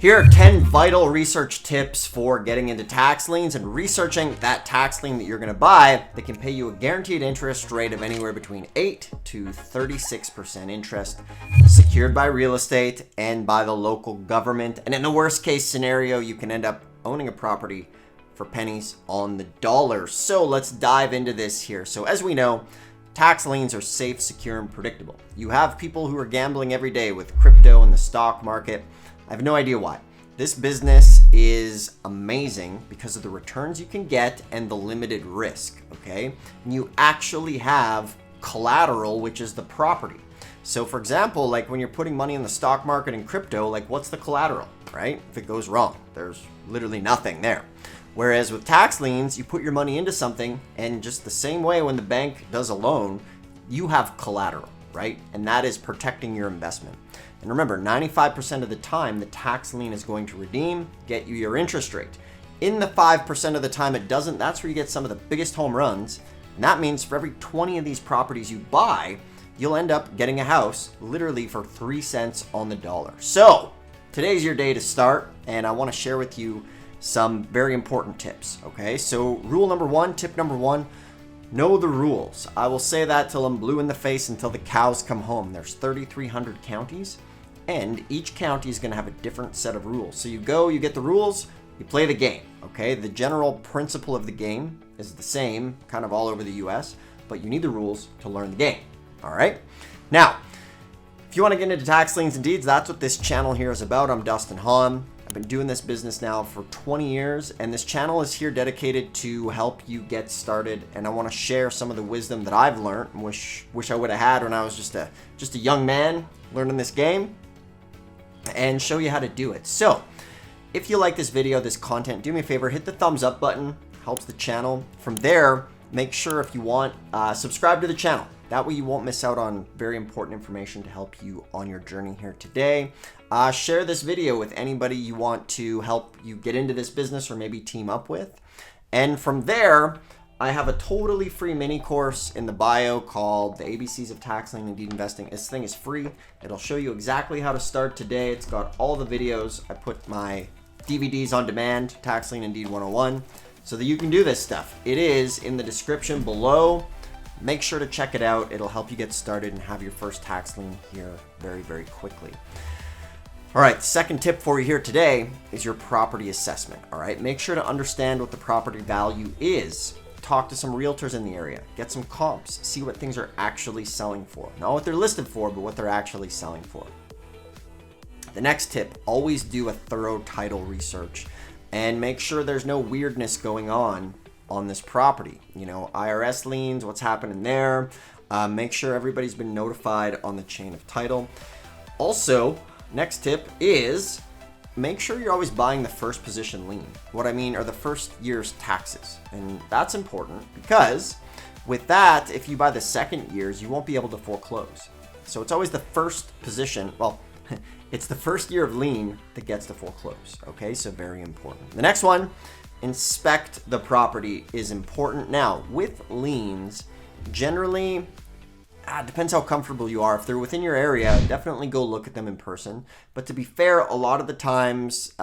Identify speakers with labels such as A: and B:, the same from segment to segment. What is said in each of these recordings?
A: Here are 10 vital research tips for getting into tax liens and researching that tax lien that you're going to buy that can pay you a guaranteed interest rate of anywhere between 8 to 36% interest, secured by real estate and by the local government. And in the worst case scenario, you can end up owning a property for pennies on the dollar. So let's dive into this here. So as we know, tax liens are safe, secure, and predictable. You have people who are gambling every day with crypto and the stock market. I have no idea why. This business is amazing because of the returns you can get and the limited risk, okay? And you actually have collateral, which is the property. So for example, like when you're putting money in the stock market and crypto, like what's the collateral, right? If it goes wrong, there's literally nothing there. Whereas with tax liens, you put your money into something, and just the same way when the bank does a loan, you have collateral, right? And that is protecting your investment. And remember, 95% of the time, the tax lien is going to redeem, get you your interest rate. In the 5% of the time it doesn't, that's where you get some of the biggest home runs. And that means for every 20 of these properties you buy, you'll end up getting a house literally for 3 cents on the dollar. So today's your day to start, and I want to share with you some very important tips, okay? So rule number one, tip number one, know the rules. I will say that till I'm blue in the face until the cows come home. There's 3,300 counties, and each county is going to have a different set of rules. So you go, you get the rules, you play the game, okay? The general principle of the game is the same kind of all over the US, but you need the rules to learn the game, all right? Now, if you want to get into tax liens and deeds, that's what this channel here is about. I'm Dustin Hahn. I've been doing this business now for 20 years, and this channel is here dedicated to help you get started. And I want to share some of the wisdom that I've learned and wish I would have had when I was just a young man learning this game, and show you how to do it. So if you like this video, this content, do me a favor, hit the thumbs up button, helps the channel. From there, make sure if you want, subscribe to the channel. That way you won't miss out on very important information to help you on your journey here today. Share this video with anybody you want to help you get into this business or maybe team up with. And from there, I have a totally free mini course in the bio called The ABCs of Tax Lien and Deed Investing. This thing is free. It'll show you exactly how to start today. It's got all the videos. I put my DVDs on demand, Tax Lien and Deed 101, so that you can do this stuff. It is in the description below. Make sure to check it out. It'll help you get started and have your first tax lien here very, very quickly. All right, second tip for you here today is your property assessment. All right, make sure to understand what the property value is. Talk to some realtors in the area, get some comps, see what things are actually selling for. Not what they're listed for, but what they're actually selling for. The next tip, always do a thorough title research and make sure there's no weirdness going on this property. You know, IRS liens, what's happening there. Make sure everybody's been notified on the chain of title. Also, next tip is make sure you're always buying the first position lien. What I mean are the first year's taxes. And that's important because with that, if you buy the second years, you won't be able to foreclose. So it's always the first position. Well, it's the first year of lien that gets to foreclose. Okay, so very important. The next one, inspect the property is important. Now, with liens, generally, depends how comfortable you are. If they're within your area, definitely go look at them in person. But to be fair, a lot of the times,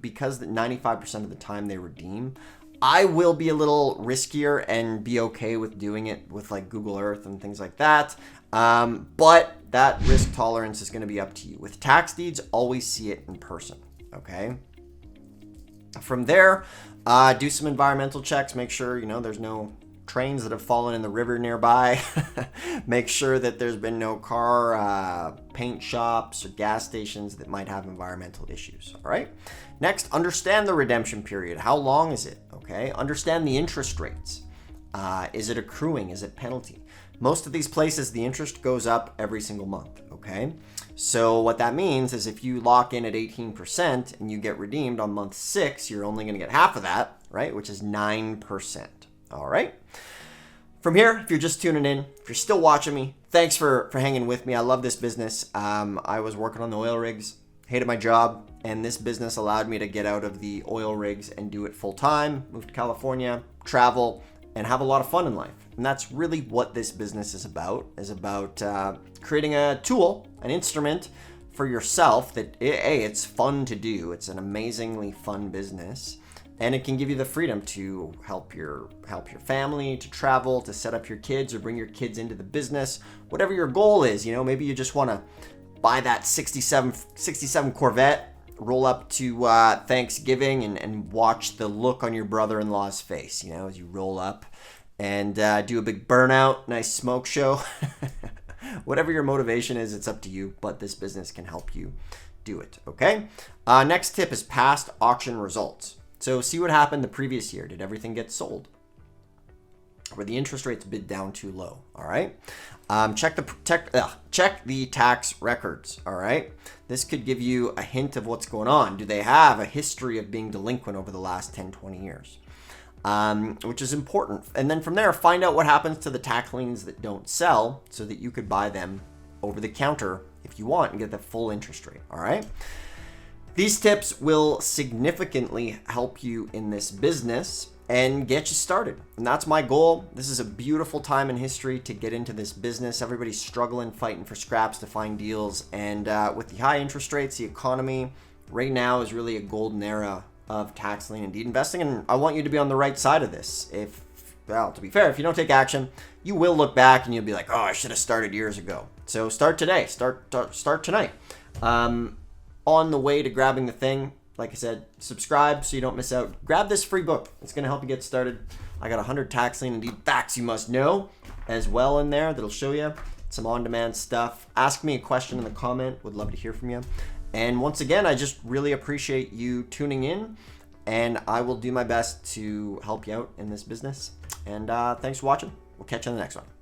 A: because 95% of the time they redeem, I will be a little riskier and be okay with doing it with like Google Earth and things like that. But that risk tolerance is going to be up to you. With tax deeds, always see it in person, okay? From there, do some environmental checks. Make sure, there's no trains that have fallen in the river nearby. Make sure that there's been no car paint shops or gas stations that might have environmental issues. All right. Next, understand the redemption period. How long is it? Okay. Understand the interest rates. Is it accruing? Is it penalty? Most of these places, the interest goes up every single month. Okay. So what that means is if you lock in at 18% and you get redeemed on month 6, you're only going to get half of that, right? Which is 9%. All right. From here, if you're just tuning in, if you're still watching me, thanks for hanging with me. I love this business. I was working on the oil rigs, hated my job, and this business allowed me to get out of the oil rigs and do it full time, move to California, travel, and have a lot of fun in life. And that's really what this business is about creating a tool, an instrument for yourself that, A, it's fun to do. It's an amazingly fun business. And it can give you the freedom to help your family, to travel, to set up your kids or bring your kids into the business. Whatever your goal is, maybe you just want to buy that 67 Corvette, roll up to Thanksgiving and watch the look on your brother-in-law's face, as you roll up and do a big burnout, nice smoke show. Whatever your motivation is, it's up to you, but this business can help you do it, okay? Next tip is past auction results. So see what happened the previous year. Did everything get sold? Were the interest rates bid down too low? All right. Check the tax records. All right. This could give you a hint of what's going on. Do they have a history of being delinquent over the last 10, 20 years? Which is important. And then from there, find out what happens to the tax liens that don't sell so that you could buy them over the counter if you want and get the full interest rate. All right. These tips will significantly help you in this business and get you started. And that's my goal. This is a beautiful time in history to get into this business. Everybody's struggling, fighting for scraps to find deals. And with the high interest rates, the economy right now is really a golden era of tax lien and deed investing. And I want you to be on the right side of this. To be fair, if you don't take action, you will look back and you'll be like, oh, I should have started years ago. So start today. Start tonight. On the way to grabbing the thing, like I said, subscribe so you don't miss out. Grab this free book. It's going to help you get started. I got 100 tax lien and deed facts you must know as well in there that'll show you some on-demand stuff. Ask me a question in the comment. Would love to hear from you. And once again, I just really appreciate you tuning in, and I will do my best to help you out in this business. And thanks for watching. We'll catch you on the next one.